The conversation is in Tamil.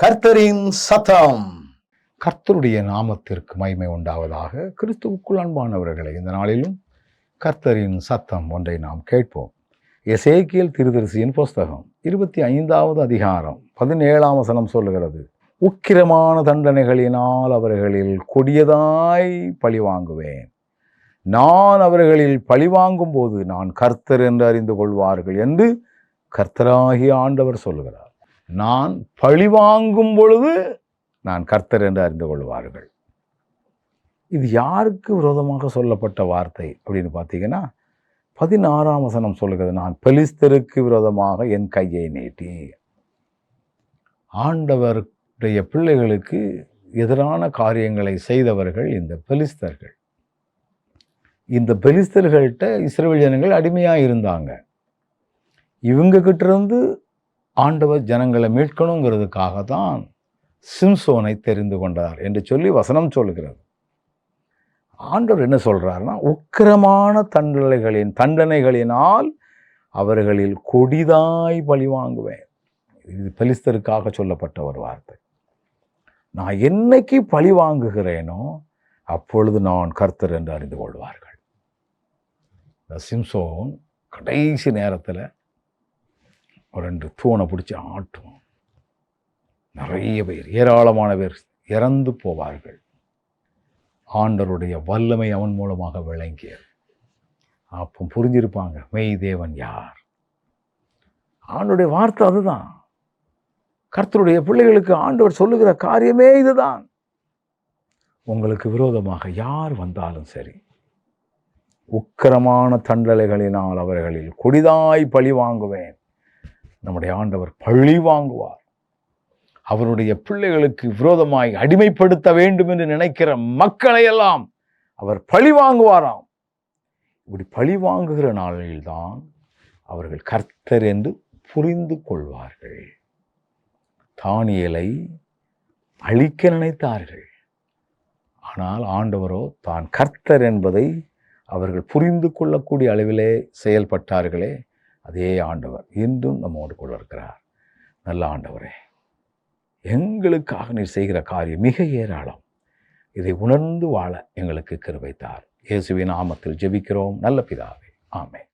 கர்த்தரின் சத்தம். கர்த்தருடைய நாமத்திற்கு மகிமை உண்டாவதாக. கிறிஸ்துவுக்குள் அன்பானவர்களை, இந்த நாளிலும் கர்த்தரின் சத்தம் ஒன்றை நாம் கேட்போம். எசேக்கியேல் தீர்க்கதரிசியின் புஸ்தகம் 25வது அதிகாரம் 17ஆம் வசனம் சொல்லுகிறது, உக்கிரமான தண்டனைகளினால் அவர்களில் கொடியதாய் பழி வாங்குவேன். நான் அவர்களில் பழி வாங்கும் போது நான் கர்த்தர் என்று அறிந்து கொள்வார்கள் என்று கர்த்தராகிய ஆண்டவர் சொல்லுகிறார். நான் பழி வாங்கும் பொழுது நான் கர்த்தர் என்று அறிந்து கொள்வார்கள். இது யாருக்கு விரோதமாக சொல்லப்பட்ட வார்த்தை அப்படின்னு பார்த்தீங்கன்னா, 16ஆம் வசனம் சொல்லுகிறது, நான் பெலிஸ்தருக்கு விரோதமாக என் கையை நீட்டி. ஆண்டவருடைய பிள்ளைகளுக்கு எதிரான காரியங்களை செய்தவர்கள் இந்த பெலிஸ்தர்கள். இந்த பெலிஸ்தர்கள்ட்ட இஸ்ரவேல் ஜனங்கள் அடிமையாக இருந்தாங்க. இவங்க கிட்ட இருந்து ஆண்டவர் ஜனங்களை மீட்கணுங்கிறதுக்காக தான் சிம்சோனை தெரிந்து கொண்டார் என்று சொல்லி வசனம் சொல்லுகிறது. ஆண்டவர் என்ன சொல்றாருன்னா, உக்கிரமான தண்டனைகளினால் அவர்களில் கொடிதாய் பழி வாங்குவேன். இது பெலிஸ்தருக்காக சொல்லப்பட்ட ஒரு வார்த்தை. நான் என்னைக்கு பழி வாங்குகிறேனோ அப்பொழுது நான் கர்த்தர் என்று அறிந்து கொள்வார்கள். இந்த சிம்சோன் கடைசி நேரத்தில் 2 தூணை பிடிச்சி ஆட்டும். நிறைய பேர், ஏராளமான பேர் இறந்து போவார்கள். ஆண்டவருடைய வல்லமை அவன் மூலமாக விளங்கியது. அப்போ புரிஞ்சிருப்பாங்க மெய் தேவன் யார். ஆண்டவருடைய வார்த்தை அதுதான். கர்த்தருடைய பிள்ளைகளுக்கு ஆண்டவர் சொல்லுகிற காரியமே இதுதான். உங்களுக்கு விரோதமாக யார் வந்தாலும் சரி, உக்கிரமான தண்டனைகளினால் அவர்களில் கொடிதாய் பழி வாங்குவேன். நம்முடைய ஆண்டவர் பழி வாங்குவார். அவருடைய பிள்ளைகளுக்கு விரோதமாய் அடிமைப்படுத்த வேண்டும் என்று நினைக்கிற மக்களை எல்லாம் அவர் பழி வாங்குவாராம். இப்படி பழி வாங்குகிற நாளில்தான் அவர்கள் கர்த்தர் என்று புரிந்து கொள்வார்கள். தானியேலை அழிக்க நினைத்தார்கள். ஆனால் ஆண்டவரோ தான் கர்த்தர் என்பதை அவர்கள் புரிந்து கொள்ளக்கூடிய அளவிலே செயல்பட்டார்களே. அதே ஆண்டவர் இன்றும் நம்மோடு கூட இருக்கிறார். நல்ல ஆண்டவரே, எங்களுக்காக நீர் செய்கிற காரியம் மிக ஏராளம். இதை உணர்ந்து வாழ எங்களுக்கு கிருபை தார். இயேசுவின் நாமத்தில் ஜெபிக்கிறோம் நல்ல பிதாவே, ஆமென்.